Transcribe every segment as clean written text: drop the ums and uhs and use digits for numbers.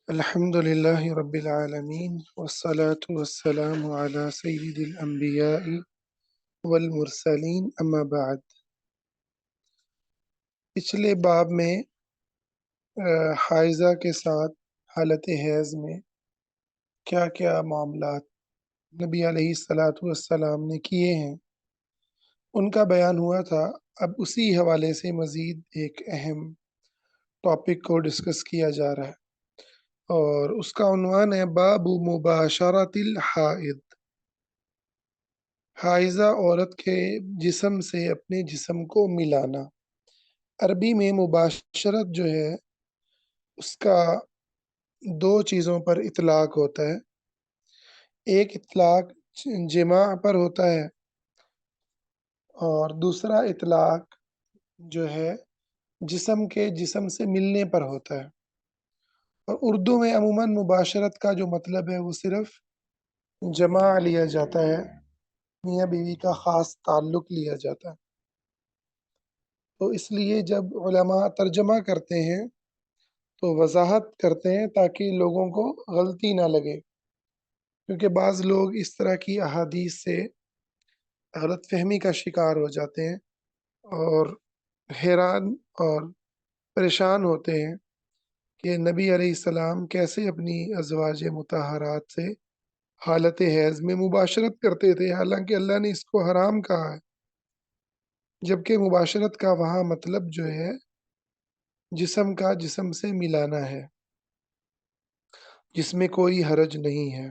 الحمد لله رب العالمين والصلاة والسلام على سيد الأنبياء والمرسلين أما بعد۔ پچھلے باب میں حائضہ کے ساتھ حالت حیض میں کیا کیا معاملات نبی علیہ الصلاۃ والسلام نے کیے ہیں ان کا بیان ہوا تھا۔ اب اسی حوالے سے مزید ایک اہم ٹاپک کو ڈسکس کیا جا رہا ہے اور اس کا عنوان ہے باب مباشرت الحائض، حائضہ عورت کے جسم سے اپنے جسم کو ملانا۔ عربی میں مباشرت جو ہے اس کا دو چیزوں پر اطلاق ہوتا ہے۔ ایک اطلاق جماع پر ہوتا ہے اور دوسرا اطلاق جو ہے جسم کے جسم سے ملنے پر ہوتا ہے۔ اور اردو میں عموماً مباشرت کا جو مطلب ہے وہ صرف جماع لیا جاتا ہے، میاں بیوی کا خاص تعلق لیا جاتا ہے۔ تو اس لیے جب علماء ترجمہ کرتے ہیں تو وضاحت کرتے ہیں تاکہ لوگوں کو غلطی نہ لگے، کیونکہ بعض لوگ اس طرح کی احادیث سے غلط فہمی کا شکار ہو جاتے ہیں اور حیران اور پریشان ہوتے ہیں کہ نبی علیہ السلام کیسے اپنی ازواج مطہرات سے حالت حیض میں مباشرت کرتے تھے، حالانکہ اللہ نے اس کو حرام کہا ہے، جبکہ مباشرت کا وہاں مطلب جو ہے جسم کا جسم سے ملانا ہے، جس میں کوئی حرج نہیں ہے۔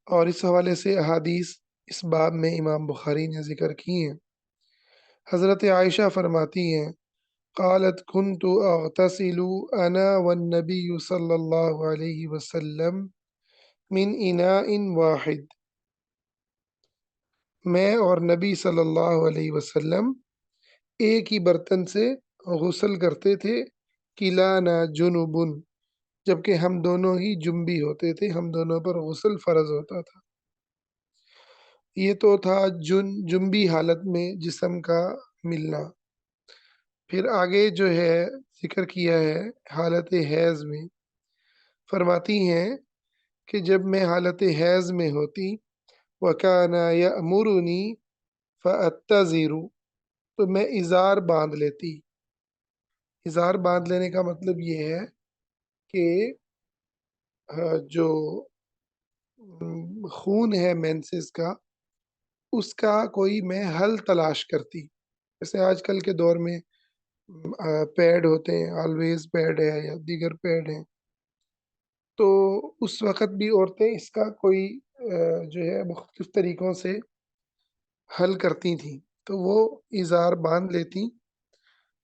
اور اس حوالے سے احادیث اس باب میں امام بخاری نے ذکر کی ہیں۔ حضرت عائشہ فرماتی ہیں قالت كنت اغتسل انا والنبي صلی اللہ علیہ وسلم من اناء واحد، میں اور نبی صلی اللہ علیہ وسلم ایک ہی برتن سے غسل کرتے تھے، کلانا جنوبن، جبکہ ہم دونوں ہی جنبی ہوتے تھے، ہم دونوں پر غسل فرض ہوتا تھا۔ یہ تو تھا جنبی حالت میں جسم کا ملنا۔ پھر آگے جو ہے ذکر کیا ہے حالت حیض میں، فرماتی ہیں کہ جب میں حالت حیض میں ہوتی وَكَانَ يَأْمُرُنِي فَأَتَّزِرُ، تو میں ازار باندھ لیتی۔ ازار باندھ لینے کا مطلب یہ ہے کہ جو خون ہے مینسز کا، اس کا کوئی میں حل تلاش کرتی۔ جیسے آج کل کے دور میں پیڈ ہوتے ہیں، آلویز پیڈ ہے یا دیگر پیڈ ہیں، تو اس وقت بھی عورتیں اس کا کوئی جو ہے مختلف طریقوں سے حل کرتی تھیں، تو وہ ازار باندھ لیتی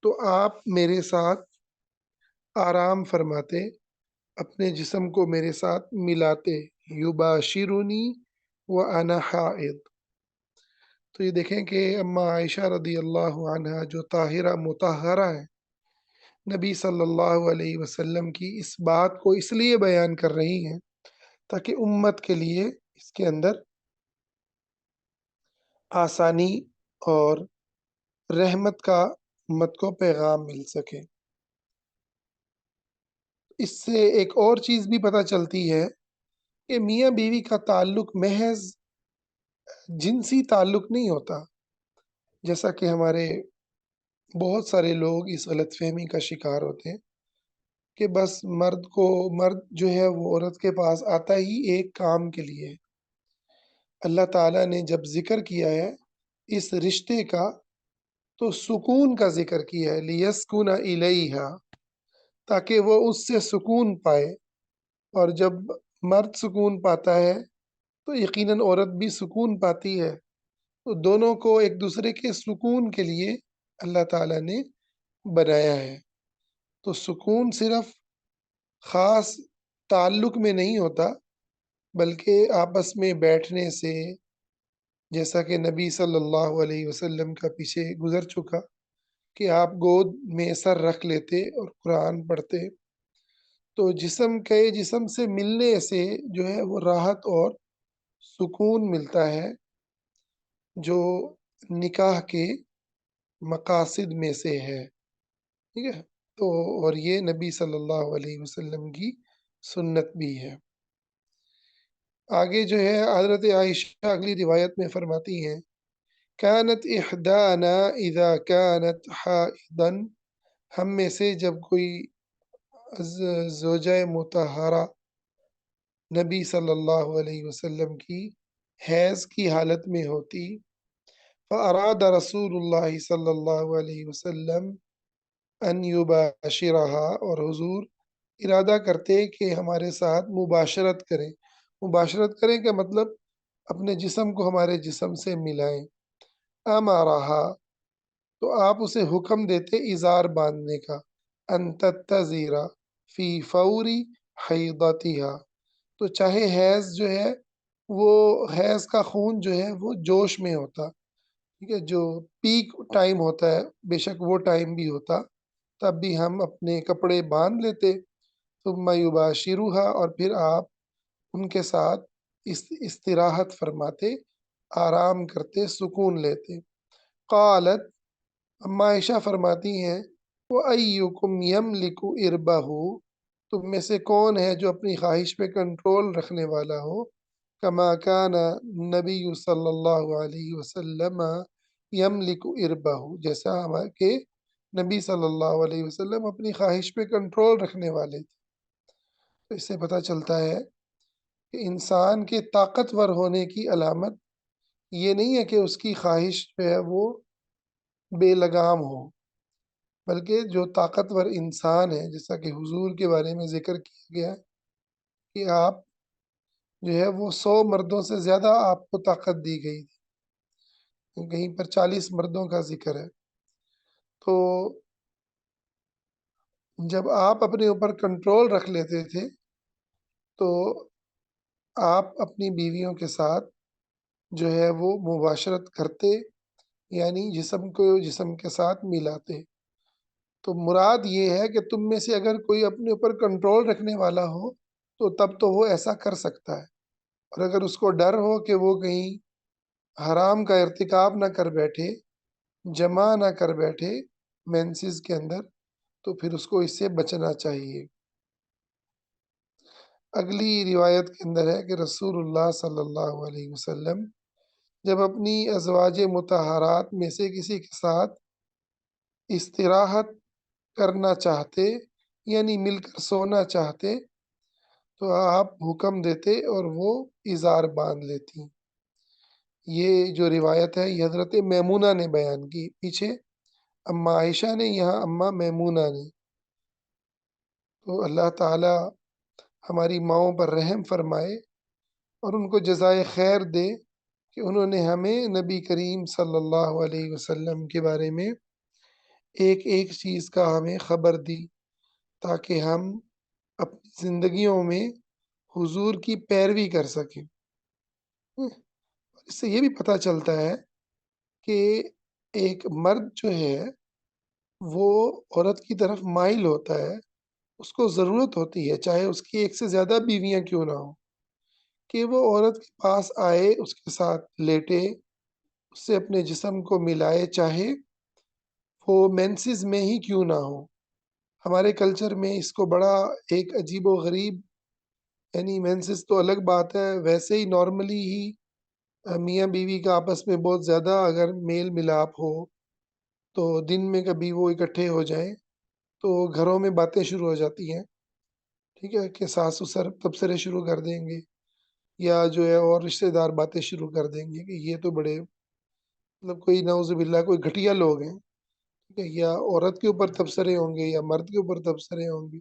تو آپ میرے ساتھ آرام فرماتے، اپنے جسم کو میرے ساتھ ملاتے، یباشرونی وانا حائض۔ تو یہ دیکھیں کہ اما عائشہ رضی اللہ عنہا جو طاہرہ مطہرہ ہیں، نبی صلی اللہ علیہ وسلم کی اس بات کو اس لیے بیان کر رہی ہیں تاکہ امت کے لیے اس کے اندر آسانی اور رحمت کا امت کو پیغام مل سکے۔ اس سے ایک اور چیز بھی پتہ چلتی ہے کہ میاں بیوی کا تعلق محض جنسی تعلق نہیں ہوتا، جیسا کہ ہمارے بہت سارے لوگ اس غلط فہمی کا شکار ہوتے ہیں کہ بس مرد جو ہے وہ عورت کے پاس آتا ہی ایک کام کے لیے۔ اللہ تعالیٰ نے جب ذکر کیا ہے اس رشتے کا تو سکون کا ذکر کیا ہے، لیسکن الیہا، تاکہ وہ اس سے سکون پائے، اور جب مرد سکون پاتا ہے تو یقیناً عورت بھی سکون پاتی ہے، تو دونوں کو ایک دوسرے کے سکون کے لیے اللہ تعالیٰ نے بنایا ہے۔ تو سکون صرف خاص تعلق میں نہیں ہوتا، بلکہ آپس میں بیٹھنے سے، جیسا کہ نبی صلی اللہ علیہ وسلم کا پیچھے گزر چکا کہ آپ گود میں سر رکھ لیتے اور قرآن پڑھتے، تو جسم سے ملنے سے جو ہے وہ راحت اور سکون ملتا ہے، جو نکاح کے مقاصد میں سے ہے۔ ٹھیک ہے، تو اور یہ نبی صلی اللہ علیہ وسلم کی سنت بھی ہے۔ آگے جو ہے حضرت عائشہ اگلی روایت میں فرماتی ہیں، کانت احدانا اذا کانت حائضا، ہم میں سے جب کوئی زوجہ مطہرہ نبی صلی اللہ علیہ وسلم کی حیض کی حالت میں ہوتی، فاراد رسول اللہ صلی اللہ علیہ وسلم ان یباشرہا، اور حضور ارادہ کرتے کہ ہمارے ساتھ مباشرت کریں۔ مباشرت کریں کا مطلب اپنے جسم کو ہمارے جسم سے ملائیں۔ امارہا، تو آپ اسے حکم دیتے ازار باندھنے کا، ان تتزیرا فی فوری حیضتہا، تو چاہے حیض جو ہے وہ حیض کا خون جو ہے وہ جوش میں ہوتا، ٹھیک ہے، جو پیک ٹائم ہوتا ہے، بے شک وہ ٹائم بھی ہوتا، تب بھی ہم اپنے کپڑے باندھ لیتے، ثم یباشرھا، اور پھر آپ ان کے ساتھ استراحت فرماتے، آرام کرتے، سکون لیتے۔ قالت، اما عائشہ فرماتی ہیں، وَأَيُّكُمْ يَمْلِكُ إِرْبَهُ، تم میں سے کون ہے جو اپنی خواہش پہ کنٹرول رکھنے والا ہو، کما کان نبی صلی اللہ علیہ وسلم یملک اربہ، جیسا کہ نبی صلی اللہ علیہ وسلم اپنی خواہش پہ کنٹرول رکھنے والے تھے۔ تو اس سے پتہ چلتا ہے کہ انسان کے طاقتور ہونے کی علامت یہ نہیں ہے کہ اس کی خواہش جو ہے وہ بے لگام ہو، بلکہ جو طاقتور انسان ہے، جیسا کہ حضور کے بارے میں ذکر کیا گیا کہ آپ جو ہے وہ 100 مردوں سے زیادہ آپ کو طاقت دی گئی تھی، کہیں پر 40 مردوں کا ذکر ہے۔ تو جب آپ اپنے اوپر کنٹرول رکھ لیتے تھے تو آپ اپنی بیویوں کے ساتھ جو ہے وہ مباشرت کرتے، یعنی جسم کو جسم کے ساتھ ملاتے۔ تو مراد یہ ہے کہ تم میں سے اگر کوئی اپنے اوپر کنٹرول رکھنے والا ہو تو تب تو وہ ایسا کر سکتا ہے، اور اگر اس کو ڈر ہو کہ وہ کہیں حرام کا ارتکاب نہ کر بیٹھے، جمع نہ کر بیٹھے مینسز کے اندر، تو پھر اس کو اس سے بچنا چاہیے۔ اگلی روایت کے اندر ہے کہ رسول اللہ صلی اللہ علیہ وسلم جب اپنی ازواج مطہرات میں سے کسی کے ساتھ استراحت کرنا چاہتے، یعنی مل کر سونا چاہتے، تو آپ حکم دیتے اور وہ ازار باندھ لیتی۔ یہ جو روایت ہے یہ حضرت میمونہ نے بیان کی، پیچھے اما عائشہ نے، یہاں اما میمونہ نے۔ تو اللہ تعالی ہماری ماؤں پر رحم فرمائے اور ان کو جزائے خیر دے کہ انہوں نے ہمیں نبی کریم صلی اللہ علیہ وسلم کے بارے میں ایک ایک چیز کا ہمیں خبر دی، تاکہ ہم اپنی زندگیوں میں حضور کی پیروی کر سکیں۔ اس سے یہ بھی پتہ چلتا ہے کہ ایک مرد جو ہے وہ عورت کی طرف مائل ہوتا ہے، اس کو ضرورت ہوتی ہے، چاہے اس کی ایک سے زیادہ بیویاں کیوں نہ ہوں، کہ وہ عورت کے پاس آئے، اس کے ساتھ لیٹے، اس سے اپنے جسم کو ملائے، چاہے وہ مینسز میں ہی کیوں نہ ہو۔ ہمارے کلچر میں اس کو بڑا ایک عجیب و غریب، یعنی مینسز تو الگ بات ہے، ویسے ہی نارملی ہی میاں بیوی کا آپس میں بہت زیادہ اگر میل ملاپ ہو تو دن میں کبھی وہ اکٹھے ہو جائیں تو گھروں میں باتیں شروع ہو جاتی ہیں، ٹھیک ہے، کہ ساس سسر تبصرے شروع کر دیں گے، یا جو ہے اور رشتہ دار باتیں شروع کر دیں گے کہ یہ تو بڑے مطلب کوئی نعوذ باللہ کوئی گھٹیا لوگ ہیں، ٹھیک ہے، یا عورت کے اوپر تبصرے ہوں گے یا مرد کے اوپر تبصرے ہوں گے۔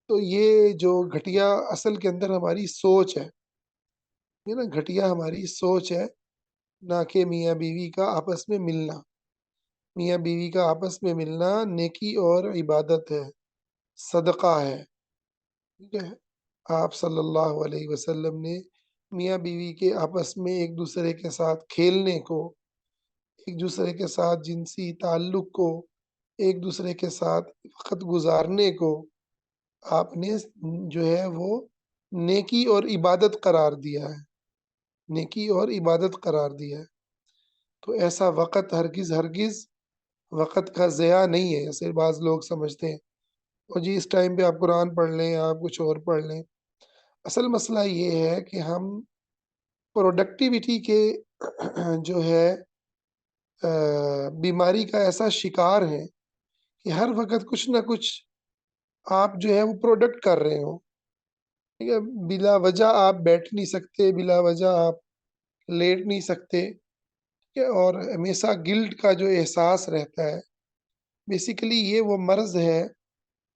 تو یہ جو گھٹیا اصل کے اندر ہماری سوچ ہے، یہ نا گھٹیا ہماری سوچ ہے، نہ کہ میاں بیوی کا آپس میں ملنا۔ میاں بیوی کا آپس میں ملنا نیکی اور عبادت ہے، صدقہ ہے، ٹھیک ہے۔ آپ صلی اللہ علیہ وسلم نے میاں بیوی کے آپس میں ایک دوسرے کے ساتھ کھیلنے کو، ایک دوسرے کے ساتھ جنسی تعلق کو، ایک دوسرے کے ساتھ وقت گزارنے کو آپ نے جو ہے وہ نیکی اور عبادت قرار دیا ہے، نیکی اور عبادت قرار دیا ہے۔ تو ایسا وقت ہرگز ہرگز وقت کا ضیاع نہیں ہے جیسے بعض لوگ سمجھتے ہیں، اور جی اس ٹائم پہ آپ قرآن پڑھ لیں، آپ کچھ اور پڑھ لیں۔ اصل مسئلہ یہ ہے کہ ہم پروڈکٹیوٹی کے جو ہے بیماری کا ایسا شکار ہیں کہ ہر وقت کچھ نہ کچھ آپ جو ہے وہ پروڈکٹ کر رہے ہو، ٹھیک ہے؟ بلا وجہ آپ بیٹھ نہیں سکتے، بلا وجہ آپ لیٹ نہیں سکتے، ٹھیک ہے؟ اور ہمیشہ گلٹ کا جو احساس رہتا ہے، بیسیکلی یہ وہ مرض ہے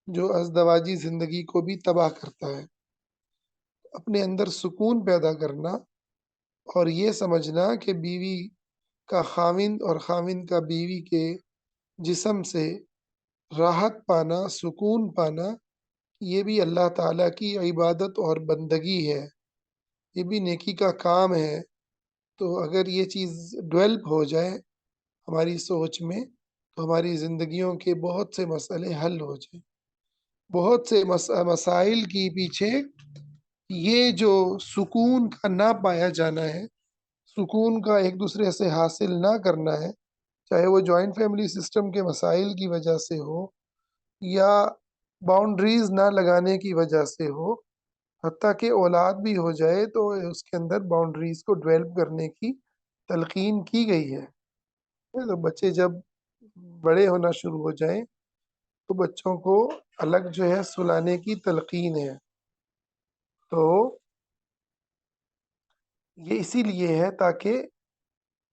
جو ازدواجی زندگی کو بھی تباہ کرتا ہے۔ اپنے اندر سکون پیدا کرنا اور یہ سمجھنا کہ بیوی کا خاوند اور خاوند کا بیوی کے جسم سے راحت پانا، سکون پانا، یہ بھی اللہ تعالیٰ کی عبادت اور بندگی ہے، یہ بھی نیکی کا کام ہے۔ تو اگر یہ چیز ڈویلپ ہو جائے ہماری سوچ میں، تو ہماری زندگیوں کے بہت سے مسئلے حل ہو جائیں۔ بہت سے مسائل کی پیچھے یہ جو سکون کا نہ پایا جانا ہے، سکون کا ایک دوسرے سے حاصل نہ کرنا ہے، چاہے وہ جوائنٹ فیملی سسٹم کے مسائل کی وجہ سے ہو یا باؤنڈریز نہ لگانے کی وجہ سے ہو، حتیٰ کہ اولاد بھی ہو جائے تو اس کے اندر باؤنڈریز کو ڈیولپ کرنے کی تلقین کی گئی ہے۔ تو بچے جب بڑے ہونا شروع ہو جائیں تو بچوں کو الگ جو ہے سلانے کی تلقین ہے۔ تو یہ اسی لیے ہے تاکہ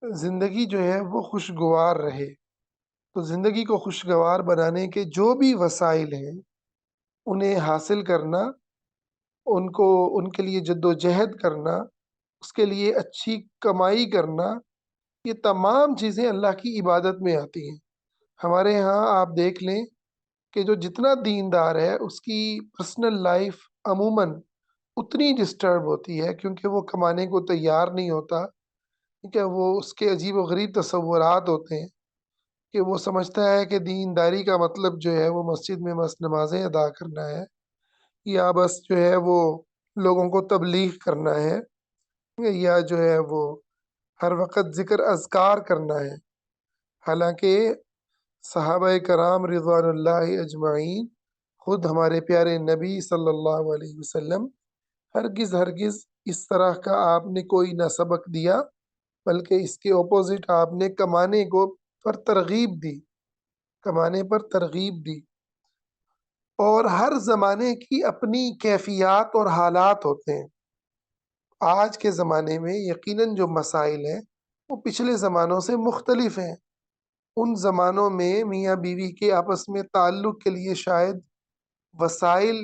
زندگی جو ہے وہ خوشگوار رہے۔ تو زندگی کو خوشگوار بنانے کے جو بھی وسائل ہیں انہیں حاصل کرنا، ان کے لیے جد و جہد کرنا، اس کے لیے اچھی کمائی کرنا، یہ تمام چیزیں اللہ کی عبادت میں آتی ہیں۔ ہمارے ہاں آپ دیکھ لیں کہ جو جتنا دیندار ہے اس کی پرسنل لائف عموماً اتنی ڈسٹرب ہوتی ہے، کیونکہ وہ کمانے کو تیار نہیں ہوتا، ٹھیک ہے؟ وہ اس کے عجیب و غریب تصورات ہوتے ہیں کہ وہ سمجھتا ہے کہ دینداری کا مطلب جو ہے وہ مسجد میں بس نمازیں ادا کرنا ہے، یا بس جو ہے وہ لوگوں کو تبلیغ کرنا ہے، یا جو ہے وہ ہر وقت ذکر اذکار کرنا ہے۔ حالانکہ صحابہ کرام رضوان اللہ اجمعین، خود ہمارے پیارے نبی صلی اللہ علیہ وسلم، ہرگز ہرگز اس طرح کا آپ نے کوئی نہ سبق دیا، بلکہ اس کے اپوزٹ آپ نے کمانے کو پر ترغیب دی، کمانے پر ترغیب دی۔ اور ہر زمانے کی اپنی کیفیات اور حالات ہوتے ہیں۔ آج کے زمانے میں یقیناً جو مسائل ہیں وہ پچھلے زمانوں سے مختلف ہیں۔ ان زمانوں میں میاں بیوی کے آپس میں تعلق کے لیے شاید وسائل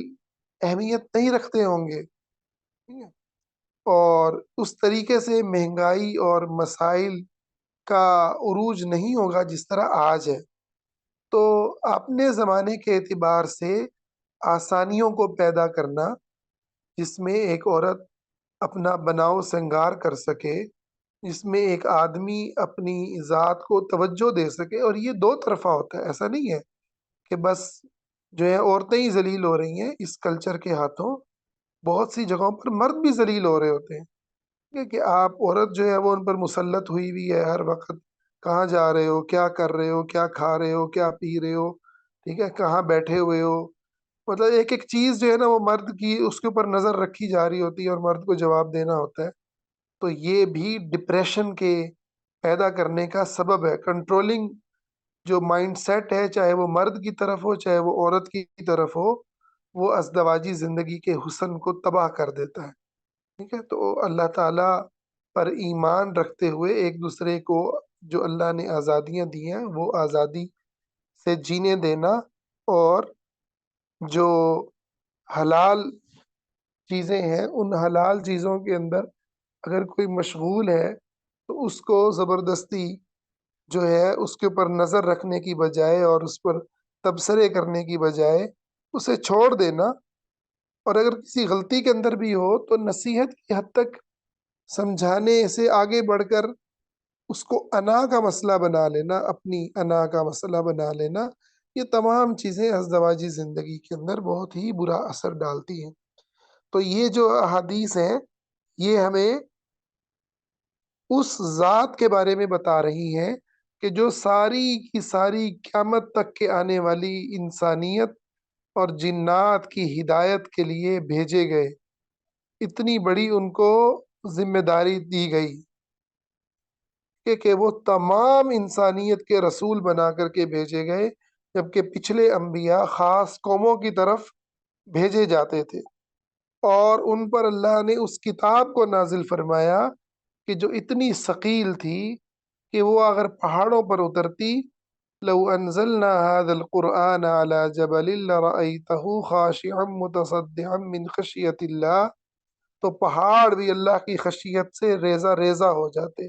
اہمیت نہیں رکھتے ہوں گے، ٹھیک ہے؟ اور اس طریقے سے مہنگائی اور مسائل کا عروج نہیں ہوگا جس طرح آج ہے۔ تو اپنے زمانے کے اعتبار سے آسانیوں کو پیدا کرنا، جس میں ایک عورت اپنا بناؤ سنگار کر سکے، جس میں ایک آدمی اپنی ذات کو توجہ دے سکے، اور یہ دو طرفہ ہوتا ہے، ایسا نہیں ہے کہ بس جو ہے عورتیں ہی ذلیل ہو رہی ہیں اس کلچر کے ہاتھوں، بہت سی جگہوں پر مرد بھی ذلیل ہو رہے ہوتے ہیں، کہ آپ عورت جو ہے وہ ان پر مسلط ہوئی ہوئی ہے ہر وقت، کہاں جا رہے ہو، کیا کر رہے ہو، کیا کھا رہے ہو، کیا پی رہے ہو، ٹھیک ہے، کہاں بیٹھے ہوئے ہو، مطلب ایک ایک چیز جو ہے نا وہ مرد کی اس کے اوپر نظر رکھی جا رہی ہوتی ہے اور مرد کو جواب دینا ہوتا ہے۔ تو یہ بھی ڈپریشن کے پیدا کرنے کا سبب ہے۔ کنٹرولنگ جو مائنڈ سیٹ ہے، چاہے وہ مرد کی طرف ہو چاہے وہ عورت کی طرف ہو، وہ ازدواجی زندگی کے حسن کو تباہ کر دیتا ہے، ٹھیک ہے؟ تو اللہ تعالیٰ پر ایمان رکھتے ہوئے ایک دوسرے کو جو اللہ نے آزادیاں دی ہیں وہ آزادی سے جینے دینا، اور جو حلال چیزیں ہیں ان حلال چیزوں کے اندر اگر کوئی مشغول ہے تو اس کو زبردستی جو ہے اس کے اوپر نظر رکھنے کی بجائے اور اس پر تبصرے کرنے کی بجائے اسے چھوڑ دینا، اور اگر کسی غلطی کے اندر بھی ہو تو نصیحت کی حد تک سمجھانے سے آگے بڑھ کر اس کو انا کا مسئلہ بنا لینا، اپنی انا کا مسئلہ بنا لینا، یہ تمام چیزیں ازدواجی زندگی کے اندر بہت ہی برا اثر ڈالتی ہیں۔ تو یہ جو احادیث ہیں یہ ہمیں اس ذات کے بارے میں بتا رہی ہیں کہ جو ساری کی ساری قیامت تک کے آنے والی انسانیت اور جنات کی ہدایت کے لیے بھیجے گئے، اتنی بڑی ان کو ذمہ داری دی گئی کہ وہ تمام انسانیت کے رسول بنا کر کے بھیجے گئے، جبکہ پچھلے انبیاء خاص قوموں کی طرف بھیجے جاتے تھے، اور ان پر اللہ نے اس کتاب کو نازل فرمایا کہ جو اتنی ثقیل تھی کہ وہ اگر پہاڑوں پر اترتی، لو انزلنا هذا القرآن على جبل لرأيته خاشعا متصدعا من خشیت اللہ، تو پہاڑ بھی اللہ کی خشیت سے ریزہ ریزہ ہو جاتے۔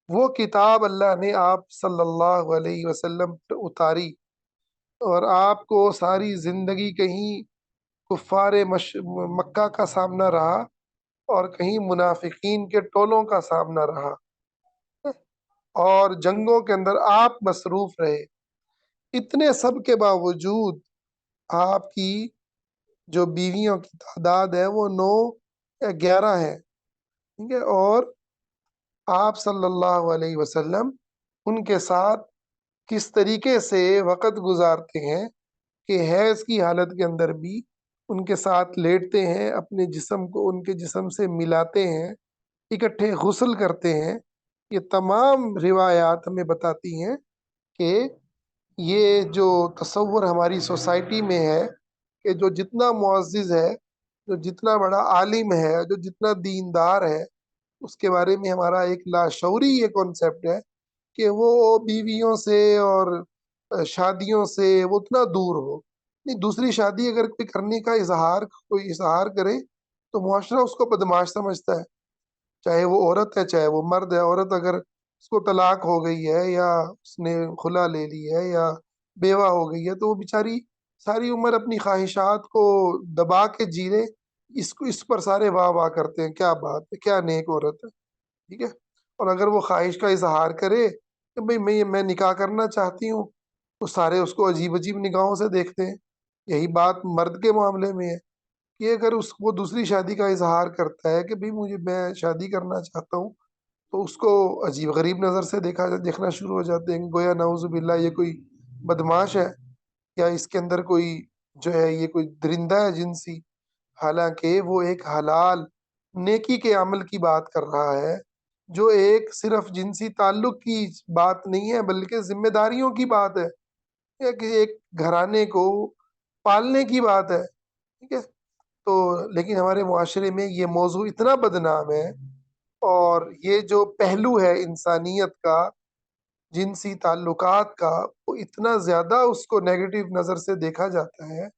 وہ کتاب اللہ نے آپ صلی اللہ علیہ وسلم پر اتاری، اور آپ کو ساری زندگی کہیں کفار مکہ کا سامنا رہا اور کہیں منافقین کے ٹولوں کا سامنا رہا، اور جنگوں کے اندر آپ مصروف رہے۔ اتنے سب کے باوجود آپ کی جو بیویوں کی تعداد ہے وہ 9 یا 11 ہے، ٹھیک ہے، اور آپ صلی اللہ علیہ وسلم ان کے ساتھ کس طریقے سے وقت گزارتے ہیں کہ حیض کی حالت کے اندر بھی ان کے ساتھ لیٹتے ہیں، اپنے جسم کو ان کے جسم سے ملاتے ہیں، اکٹھے غسل کرتے ہیں۔ یہ تمام روایات ہمیں بتاتی ہیں کہ یہ جو تصور ہماری سوسائٹی میں ہے کہ جو جتنا معزز ہے، جو جتنا بڑا عالم ہے، جو جتنا دیندار ہے، اس کے بارے میں ہمارا ایک لاشعوری یہ کانسیپٹ ہے کہ وہ بیویوں سے اور شادیوں سے وہ اتنا دور ہو۔ نہیں، دوسری شادی اگر کوئی کرنے کا کوئی اظہار کرے تو معاشرہ اس کو بدماش سمجھتا ہے، چاہے وہ عورت ہے چاہے وہ مرد ہے۔ عورت اگر اس کو طلاق ہو گئی ہے یا اس نے خلا لے لی ہے یا بیوہ ہو گئی ہے تو وہ بیچاری ساری عمر اپنی خواہشات کو دبا کے جی لے، اس پر سارے واہ واہ کرتے ہیں، کیا بات ہے، کیا نیک عورت ہے، ٹھیک ہے۔ اور اگر وہ خواہش کا اظہار کرے کہ بھئی میں نکاح کرنا چاہتی ہوں، تو سارے اس کو عجیب عجیب نگاہوں سے دیکھتے ہیں۔ یہی بات مرد کے معاملے میں ہے کہ اگر وہ دوسری شادی کا اظہار کرتا ہے کہ میں شادی کرنا چاہتا ہوں، تو اس کو عجیب غریب نظر سے دیکھنا شروع ہو جاتے ہیں، گویا نعوذ باللہ یہ کوئی بدماش ہے، یا اس کے اندر کوئی جو ہے یہ کوئی درندہ ہے جنسی، حالانکہ وہ ایک حلال نیکی کے عمل کی بات کر رہا ہے، جو ایک صرف جنسی تعلق کی بات نہیں ہے بلکہ ذمہ داریوں کی بات ہے، یا کہ ایک گھرانے کو پالنے کی بات ہے، ٹھیک ہے۔ تو لیکن ہمارے معاشرے میں یہ موضوع اتنا بدنام ہے، اور یہ جو پہلو ہے انسانیت کا، جنسی تعلقات کا، وہ اتنا زیادہ اس کو نیگیٹو نظر سے دیکھا جاتا ہے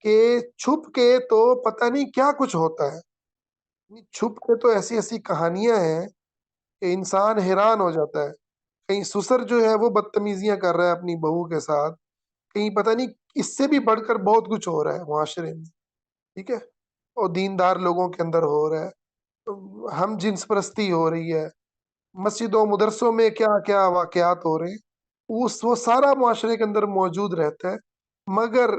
کہ چھپ کے تو پتہ نہیں کیا کچھ ہوتا ہے، چھپ کے تو ایسی ایسی کہانیاں ہیں کہ انسان حیران ہو جاتا ہے۔ کہیں سسر جو ہے وہ بدتمیزیاں کر رہا ہے اپنی بہو کے ساتھ، کہیں پتہ نہیں اس سے بھی بڑھ کر بہت کچھ ہو رہا ہے معاشرے میں، ٹھیک ہے، اور دیندار لوگوں کے اندر ہو رہا ہے، ہم جنس پرستی ہو رہی ہے، مسجدوں مدرسوں میں کیا کیا واقعات ہو رہے ہیں، وہ سارا معاشرے کے اندر موجود رہتا ہے، مگر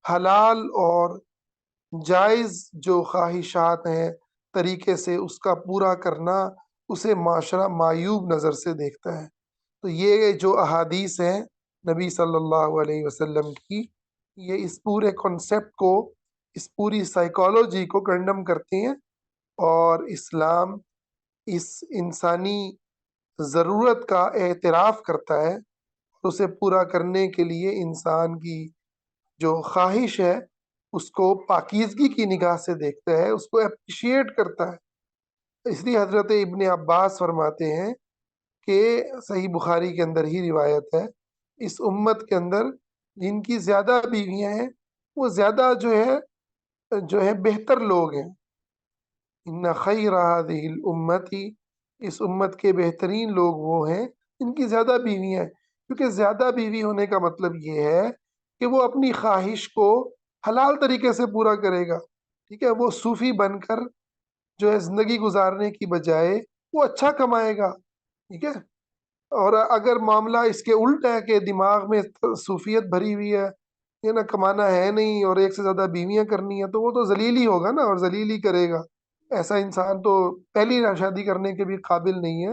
حلال اور جائز جو خواہشات ہیں طریقے سے اس کا پورا کرنا، اسے معاشرہ معیوب نظر سے دیکھتا ہے۔ تو یہ جو احادیث ہیں نبی صلی اللہ علیہ وسلم کی، یہ اس پورے کنسیپٹ کو، اس پوری سائیکالوجی کو کنڈم کرتی ہیں، اور اسلام اس انسانی ضرورت کا اعتراف کرتا ہے، اور اسے پورا کرنے کے لیے انسان کی جو خواہش ہے اس کو پاکیزگی کی نگاہ سے دیکھتا ہے، اس کو اپریشیٹ کرتا ہے۔ اس لیے حضرت ابن عباس فرماتے ہیں کہ صحیح بخاری کے اندر ہی روایت ہے، اس امت کے اندر جن کی زیادہ بیویاں ہیں وہ زیادہ جو ہے بہتر لوگ ہیں۔ ان خیر هذه الامتی، اس امت کے بہترین لوگ وہ ہیں جن کی زیادہ بیویاں ہیں، کیونکہ زیادہ بیوی ہونے کا مطلب یہ ہے کہ وہ اپنی خواہش کو حلال طریقے سے پورا کرے گا، ٹھیک ہے، وہ صوفی بن کر جو ہے زندگی گزارنے کی بجائے وہ اچھا کمائے گا، ٹھیک ہے۔ اور اگر معاملہ اس کے الٹ ہے کہ دماغ میں صوفیت بھری ہوئی ہے، یہ نہ کمانا ہے نہیں اور ایک سے زیادہ بیویاں کرنی ہے، تو وہ تو ذلیل ہی ہوگا نا، اور ذلیل ہی کرے گا۔ ایسا انسان تو پہلی شادی کرنے کے بھی قابل نہیں ہے،